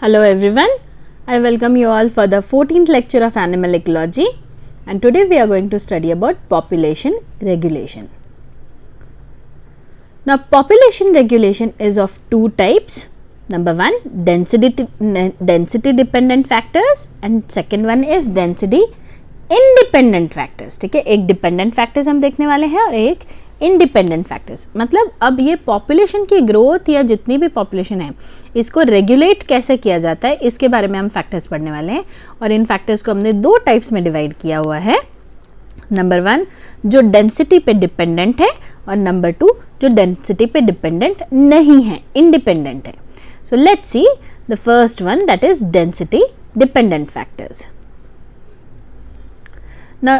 Hello everyone, I welcome you all for the 14th lecture of Animal Ecology, and today we are going to study about population regulation. Now population regulation is of two types. Number one, density dependent factors, and second one is density independent factors. ठीक है, एक dependent factors हम देखने वाले हैं और एक independent factors. मतलब अब ये पॉपुलेशन की ग्रोथ या जितनी भी पॉपुलेशन है इसको रेगुलेट कैसे किया जाता है इसके बारे में हम फैक्टर्स पढ़ने वाले हैं. और इन फैक्टर्स को हमने दो टाइप्स में डिवाइड किया हुआ है. नंबर वन जो डेंसिटी पे डिपेंडेंट है और नंबर टू जो डेंसिटी पे डिपेंडेंट नहीं है, इंडिपेंडेंट है. So let's see the first one, that is density dependent factors. Now,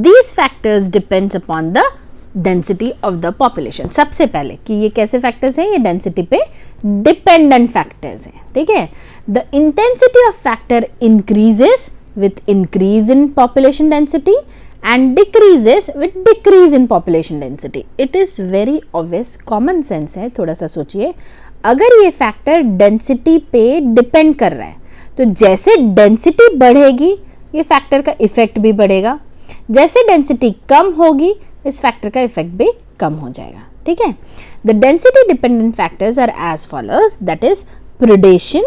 these factors depends upon the density of the population. सबसे पहले कि ये कैसे फैक्टर्स हैं, ये डेंसिटी पे डिपेंडेंट फैक्टर्स हैं. ठीक है, the intensity of factor increases with increase in population density and decreases with decrease in population density. It is very obvious, common sense है. थोड़ा सा सोचिए, अगर ये फैक्टर डेंसिटी पे डिपेंड कर रहा है तो जैसे डेंसिटी बढ़ेगी ये फैक्टर का इफेक्ट भी बढ़ेगा, जैसे डेंसिटी कम होगी इस फैक्टर का इफेक्ट भी कम हो जाएगा. ठीक है, the density dependent factors are as follows, that is predation,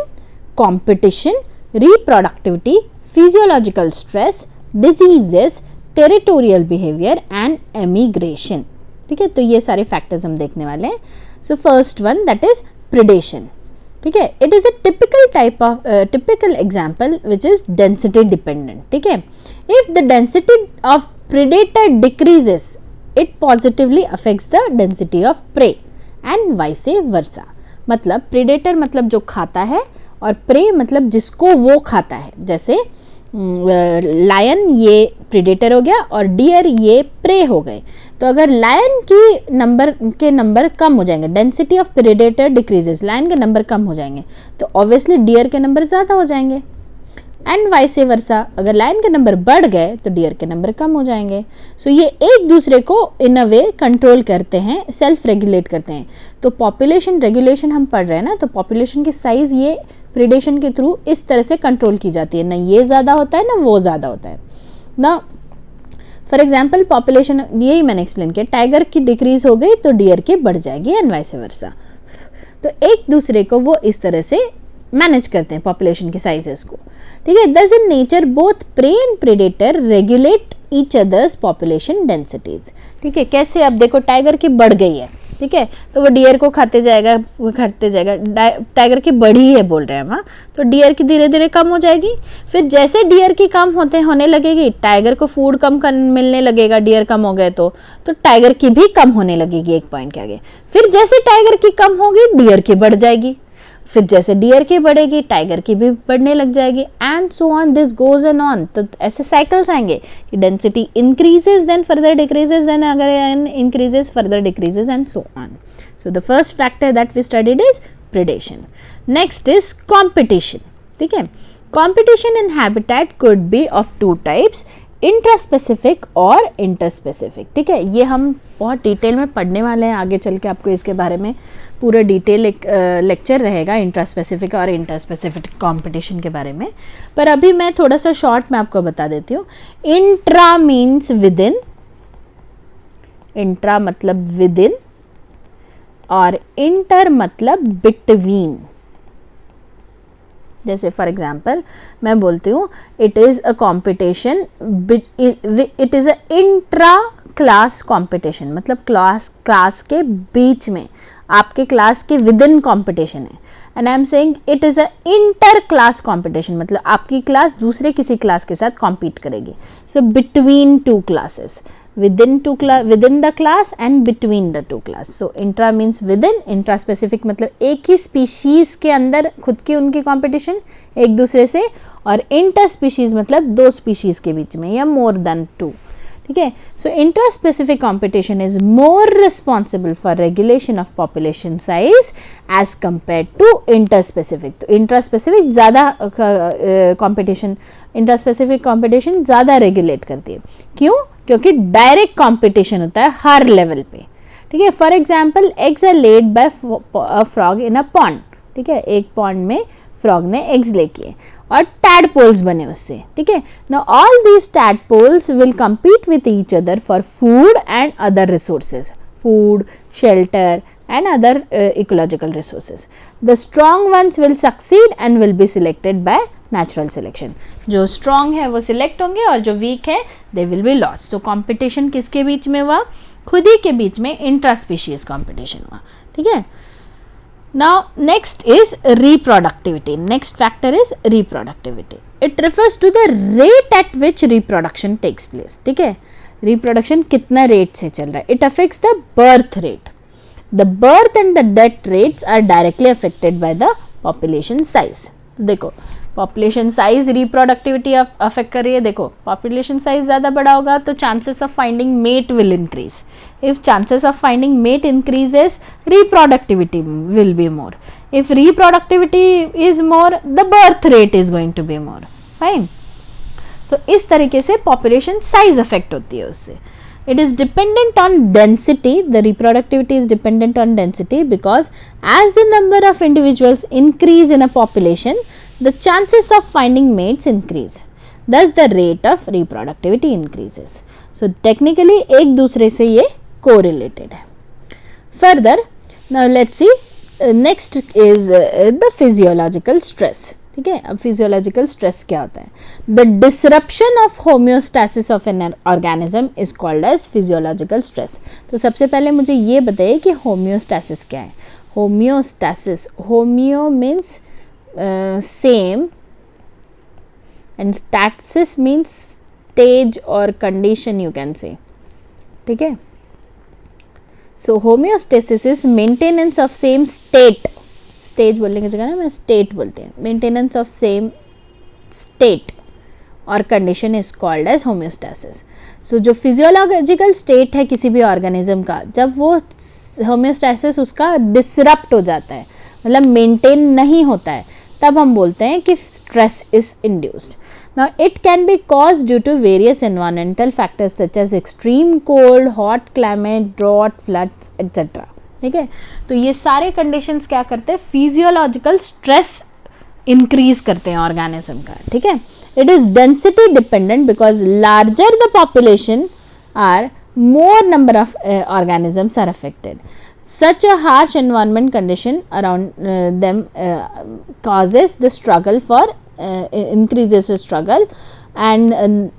competition, reproductivity, physiological stress, diseases, territorial behaviour and emigration. ठीक है, तो ये सारे फैक्टर्स हम देखने वाले हैं. So first one, that is predation. ठीक है, it is a typical type of typical example which is density dependent. ठीक है, if the density of predator decreases it positively affects the density of prey and vice versa. मतलब predator मतलब जो खाता है और प्रे मतलब जिसको वो खाता है. जैसे लायन ये प्रेडेटर हो गया और डियर ये प्रे हो गए. तो अगर लायन की नंबर कम हो जाएंगे, density of predator decreases, lion के नंबर कम हो जाएंगे तो ऑब्वियसली डियर के नंबर ज़्यादा हो जाएंगे. एंड वाइस वर्सा, अगर लायन के नंबर बढ़ गए तो डियर के नंबर कम हो जाएंगे. सो ये एक दूसरे को इन अ वे कंट्रोल करते हैं, सेल्फ रेगुलेट करते हैं. तो पॉपुलेशन रेगुलेशन हम पढ़ रहे हैं ना, तो पॉपुलेशन की साइज ये प्रेडेशन के थ्रू इस तरह से कंट्रोल की जाती है. ना ये ज़्यादा होता है ना वो ज़्यादा होता है ना. फॉर एग्जाम्पल पॉपुलेशन यही मैंने एक्सप्लेन किया, टाइगर की डिक्रीज हो गई तो डियर की बढ़ जाएगी एंड वाइस वर्सा. तो एक दूसरे को वो इस तरह से मैनेज करते हैं पॉपुलेशन की साइजेस को. ठीक है, thus in nature both prey and predator regulate each others population densities. ठीक है, कैसे, अब देखो टाइगर की बढ़ गई है, ठीक है, तो वो डियर को खाते जाएगा. टाइगर की बढ़ी है बोल रहे हैं हम, तो डियर की धीरे धीरे कम हो जाएगी. फिर जैसे डियर की कम होने लगेगी टाइगर को फूड कम मिलने लगेगा. डियर कम हो गए तो टाइगर की भी कम होने लगेगी एक पॉइंट के आगे. फिर जैसे टाइगर की कम होगी डियर की बढ़ जाएगी. फिर जैसे डियर की बढ़ेगी टाइगर की भी बढ़ने लग जाएगी and so on, this goes and on. तो ऐसे साइकिल्स आएंगे कि density increases then further decreases, then अगर increases further decreases and so on. So the first factor that we studied is predation. Next is competition. ठीक है, competition in habitat could be of two types, intraspecific और interspecific. ठीक है, ये हम बहुत detail में पढ़ने वाले हैं, आगे चल के आपको इसके बारे में पूरा डिटेल एक लेक्चर रहेगा इंट्रास्पेसिफिक और इंटरस्पेसिफिक कंपटीशन के बारे में. पर अभी मैं थोड़ा सा शॉर्ट में आपको बता देती हूँ. Intra means with in, intra मतलब विद इन, और इंटर मतलब बिटवीन. जैसे फॉर एग्जाम्पल मैं बोलती हूँ it is a competition, it is a intra class competition. मतलब क्लास के बीच में, आपके क्लास के विद इन कॉम्पिटिशन है. And I am saying it is a inter class competition, मतलब आपकी क्लास दूसरे किसी क्लास के साथ कॉम्पीट करेगी. So between two classes, within the class and between the two class. So intra means within, intraspecific मतलब एक ही स्पीशीज के अंदर खुद की उनकी कंपटीशन एक दूसरे से, और इंटर स्पीशीज मतलब दो स्पीशीज के बीच में या मोर देन टू. ठीक है, so intraspecific competition is more responsible for regulation of population size as compare to interspecific. तो इंट्रास्पेसिफिक ज़्यादा कंपटीशन, इंट्रास्पेसिफिक कंपटीशन ज़्यादा रेगुलेट करती है. क्यों? क्योंकि डायरेक्ट कंपटीशन होता है हर लेवल पे. ठीक है, for example eggs are laid by frog in a pond. ठीक है, एक पॉन्ड में फ्रॉग ने एग्स ले किए और टैडपोल्स बने उससे, ठीक है। Now all these tadpoles will compete with each other for food and other resources, food, shelter and other ecological resources. The strong ones will succeed and will be selected by natural selection. जो strong है वो select होंगे और जो weak है they will be lost. तो competition किसके बीच में हुआ? खुद ही के बीच में intraspecies competition हुआ, ठीक है। Now next is reproductivity. Next factor is reproductivity. It refers to the rate at which reproduction takes place, ठीक है। reproduction कितना rate से चल रहा है? It affects the birth rate. The birth and the death rates are directly affected by the population size. देखो population size reproductivity affect कर रही है। देखो population size ज़्यादा बड़ा होगा तो chances of finding mate will increase. If chances of finding mate increases, reproductivity will be more. If reproductivity is more, the birth rate is going to be more. Fine. So इस तरीके से population size affect होती है उससे. It is dependent on density. The reproductivity is dependent on density because as the number of individuals increase in a population, the chances of finding mates increase. Thus the rate of reproductivity increases. So technically एक दूसरे से ये correlated है. Further, now let's see. Next is the physiological stress. ठीक है, अब physiological stress क्या होता है? The disruption of homeostasis of an organism is called as physiological stress. तो सबसे पहले मुझे ये बताइए कि homeostasis क्या है? Homeostasis, homeo means same and stasis means stage or condition you can say. ठीक है, so homeostasis is maintenance of same state. Stage बोलने की जगह ना मैं स्टेट बोलते हैं. मेंटेनेंस ऑफ सेम स्टेट और condition is called as homeostasis. So जो फिजियोलॉजिकल स्टेट है किसी भी ऑर्गेनिज्म का, जब वो होम्योस्टैसिस उसका डिसरप्ट हो जाता है, मतलब मेंटेन नहीं होता है, तब हम बोलते हैं कि stress is induced. Now it can be caused due to various environmental factors such as extreme cold, hot climate, drought, floods, etc. ठीक है, तो ये सारे कंडीशंस क्या करते हैं? फिजियोलॉजिकल स्ट्रेस इंक्रीज करते हैं ऑर्गेनिज्म का. ठीक है, it is density dependent because larger the population are more number of organisms are affected. Such a harsh environment condition around them causes the struggle for increases the struggle and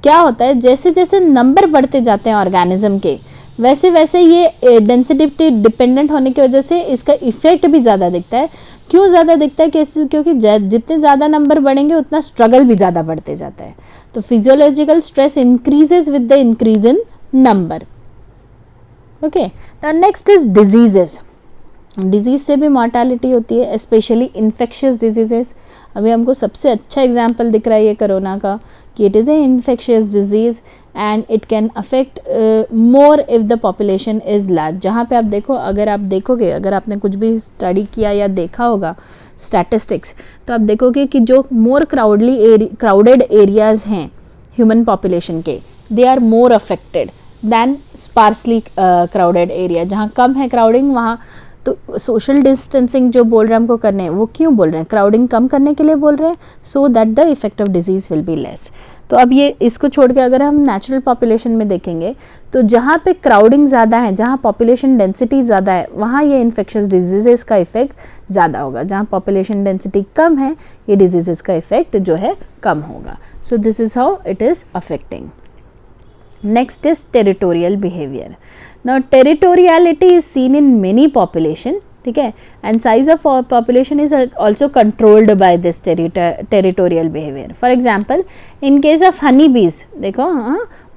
क्या होता है, जैसे जैसे number बढ़ते जाते हैं organism के, वैसे वैसे ये डेंसिटी डिपेंडेंट होने की वजह से इसका इफेक्ट भी ज़्यादा दिखता है. क्यों ज़्यादा दिखता है? क्योंकि जितने ज़्यादा नंबर बढ़ेंगे उतना स्ट्रगल भी ज़्यादा बढ़ते जाता है. तो physiological stress increases with the increase in number. Okay, now next is diseases. Disease से भी मॉर्टैलिटी होती है, स्पेशली इन्फेक्शियस डिजीजेस. अभी हमको सबसे अच्छा एग्जाम्पल दिख रहा है ये कोरोना का, कि it is a infectious disease and it can affect more if the population is large. जहाँ पे आप देखो, अगर आप देखोगे, अगर आपने कुछ भी स्टडी किया या देखा होगा स्टैटिस्टिक्स, तो आप देखोगे कि जो मोर क्राउडेड एरियाज़ हैं ह्यूमन पॉपुलेशन के, they are more affected than sparsely crowded area. जहाँ कम है क्राउडिंग, वहाँ तो सोशल डिस्टेंसिंग जो बोल रहे हैं हमको करने हैं, वो क्यों बोल रहे हैं? क्राउडिंग कम करने के लिए बोल रहे हैं, so that the effect of disease will be less. तो अब ये इसको छोड़ के अगर हम नेचुरल पॉपुलेशन में देखेंगे, तो जहाँ पे क्राउडिंग ज़्यादा है, जहाँ पॉपुलेशन डेंसिटी ज़्यादा है, वहाँ ये इन्फेक्शियस डिजीज़ का इफेक्ट ज़्यादा होगा. जहाँ पॉपुलेशन डेंसिटी कम है, ये डिजीज़ का इफेक्ट जो है कम होगा. So this is how it is affecting. Next is territorial behavior. Now territoriality is seen in many population, ठीक है, and size of population is also controlled by this territorial behavior. For example, in case of honeybees, देखो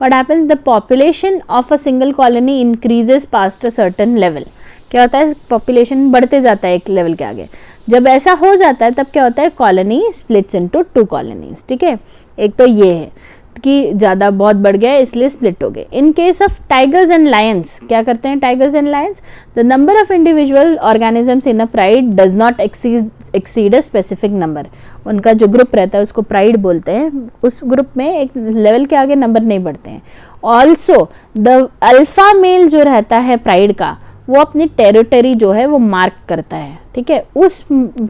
what happens, the population of a single colony increases past a certain level. क्या होता है? Population बढ़ते जाता है एक level के आगे. जब ऐसा हो जाता है तब क्या होता है? Colony splits into 2 colonies. ठीक है, एक तो ये है कि ज़्यादा बहुत बढ़ गया है इसलिए स्प्लिट हो गए. In case of tigers and Lions, क्या करते हैं tigers and Lions? The number of individual organisms in a pride does not exceed a specific number. उनका जो ग्रुप रहता है उसको प्राइड बोलते हैं. उस ग्रुप में एक लेवल के आगे नंबर नहीं बढ़ते हैं. ऑल्सो द अल्फा मेल जो रहता है प्राइड का, वो अपनी टेरिटरी जो है वो मार्क करता है, ठीक है, उस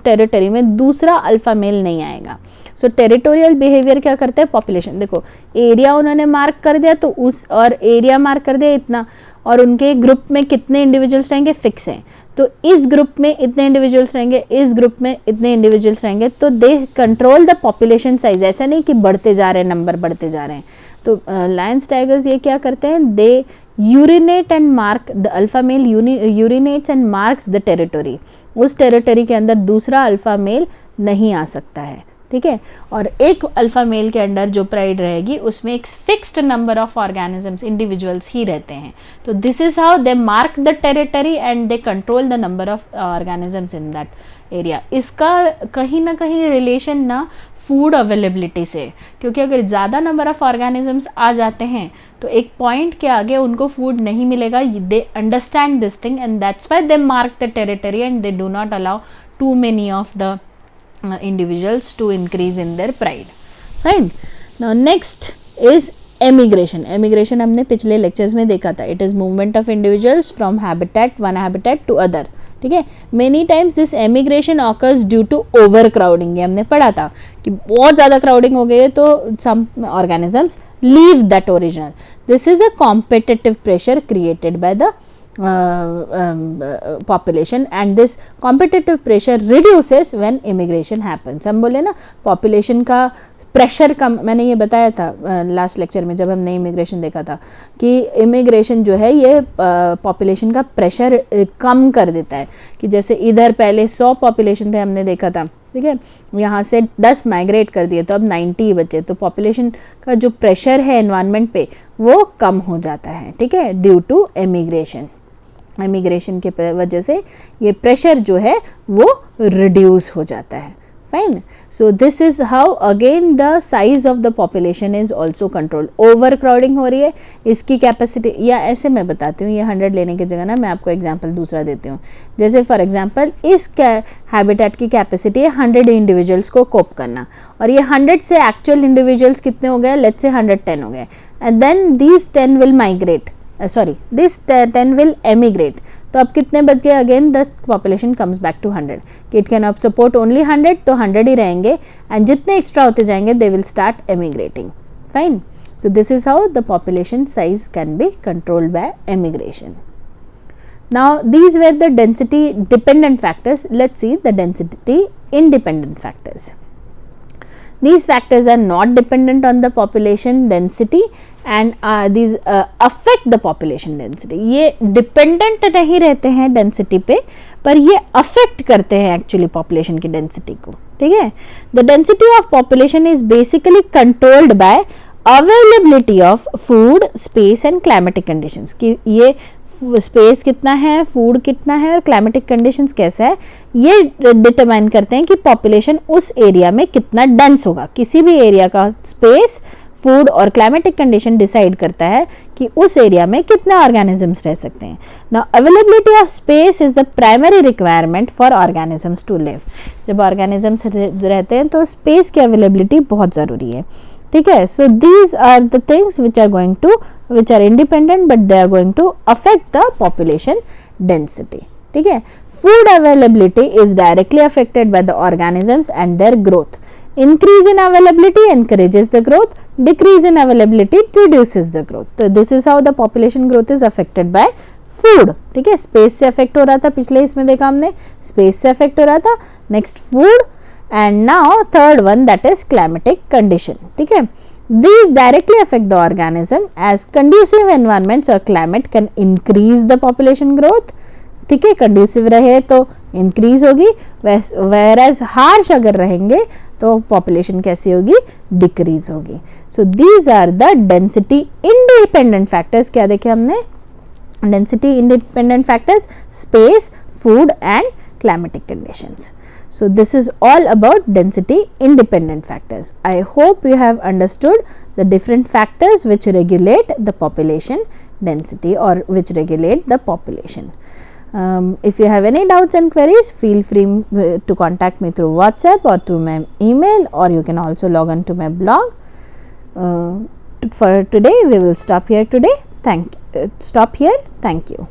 टेरिटरी में दूसरा अल्फा मेल नहीं आएगा। सो टेरिटोरियल बिहेवियर क्या करता है पॉपुलेशन, देखो एरिया उन्होंने मार्क कर दिया तो उस, और एरिया मार्क कर दिया इतना, और उनके ग्रुप में कितने इंडिविजुअल्स रहेंगे फिक्स हैं, तो इस ग्रुप में इतने इंडिविजुअल्स रहेंगे, इस ग्रुप में इतने इंडिविजुअल्स रहेंगे, तो दे कंट्रोल द पॉपुलेशन साइज। ऐसा नहीं कि बढ़ते जा रहे हैं, नंबर बढ़ते जा रहे हैं। तो लायंस टाइगर्स ये क्या करते हैं, they urinate and mark, the alpha male urinates and marks the territory, उस टेरिटरी के अंदर दूसरा अल्फा मेल नहीं आ सकता है, ठीक है। और एक अल्फा मेल के अंडर जो प्राइड रहेगी उसमें एक fixed number of organisms individuals ही रहते हैं। तो this is how they mark the territory and they control the number of organisms in that area. इसका कहीं ना कहीं रिलेशन ना फूड अवेलेबिलिटी से, क्योंकि अगर ज़्यादा नंबर ऑफ ऑर्गेनिजम्स आ जाते हैं तो एक पॉइंट के आगे उनको फूड नहीं मिलेगा। They understand this thing and that's why they mark the territory and they do not allow too many of the individuals to increase in their pride. Fine. Now next is emigration. Emigration हमने पिछले lectures में देखा था. It is movement of individuals from habitat, one habitat to other. ठीक है. Many times this emigration occurs due to overcrowding. ये हमने पढ़ा था कि बहुत ज़्यादा crowding हो गई है तो some organisms leave that original. This is a competitive pressure created by the population and this competitive pressure reduces when immigration happens. हम बोले ना population का प्रेशर कम, मैंने ये बताया था लास्ट लेक्चर में जब हमने इमिग्रेशन देखा था कि इमिग्रेशन जो है ये पॉपुलेशन का प्रेशर कम कर देता है। कि जैसे इधर पहले 100 पॉपुलेशन थे हमने देखा था, ठीक है, यहाँ से 10 माइग्रेट कर दिए तो अब 90 बचे, तो पॉपुलेशन का जो प्रेशर है एनवायरनमेंट पे वो कम हो जाता है, ठीक है, ड्यू टू इमिग्रेशन। इमिग्रेशन के वजह से ये प्रेशर जो है वो रिड्यूस हो जाता है। Fine, so this is how again the size of the population is also controlled. Over crowding हो रही है, इसकी कैपेसिटी, या ऐसे मैं बताती हूँ, ये 100 लेने की जगह ना मैं आपको एग्जांपल दूसरा देती हूँ। जैसे फॉर एग्जांपल इस हैबिटेट की कैपेसिटी है 100 इंडिविजुअल्स को कोप करना, और ये 100 से एक्चुअल इंडिविजुअल्स कितने हो गए, लेट्स से 110 हो गए, and then these 10 will migrate, this 10 will emigrate, तो अब कितने बच गए, again the population comes back to 100 कि इट कैन अब सपोर्ट ओनली 100, तो 100 ही रहेंगे, एंड जितने एक्स्ट्रा होते जाएंगे they will start emigrating. Fine, so this is how the population size can be controlled by emigration. Now these were the density dependent factors, let's see the density independent factors. These factors are not dependent on the population density and these affect the population density. ये dependent नहीं रहते हैं density पे, पर ये affect करते हैं actually population की density को, ठीक है. The density of population is basically controlled by availability of food, space and climatic conditions. कि ये स्पेस कितना है, फूड कितना है और क्लाइमेटिक कंडीशंस कैसा है, ये डिटरमाइन करते हैं कि पॉपुलेशन उस एरिया में कितना डेंस होगा. किसी भी एरिया का स्पेस, फूड और क्लाइमेटिक कंडीशन डिसाइड करता है कि उस एरिया में कितने ऑर्गेनिजम्स रह सकते हैं. Now availability of space is the primary requirement for organisms to live. जब ऑर्गेनिजम्स रहते हैं तो स्पेस की अवेलेबिलिटी बहुत ज़रूरी है, ठीक है. So these are the things which are independent but they are going to affect the population density, ठीक है. Food availability is directly affected by the organisms and their growth. Increase in availability encourages the growth, decrease in availability reduces the growth. So this is how the population growth is affected by food, ठीक है. Space से affect हो रहा था, पिछले इसमें देखा हमने स्पेस से अफेक्ट हो रहा था, next food, and now third one that is climatic condition, ठीक है. These directly affect the organism as conducive environments or climate can increase the population growth, ठीक है. conducive रहे तो increase होगी, whereas harsh अगर रहेंगे तो population कैसी होगी, decrease होगी. So these are the density independent factors. क्या देखे हमने, density independent factors, space, food and climatic conditions. So this is all about density independent factors. I hope you have understood the different factors which regulate the population density or which regulate the population. If you have any doubts and queries, feel free to contact me through WhatsApp or through my email, or you can also log on to my blog. For today we will stop here today. Thank you.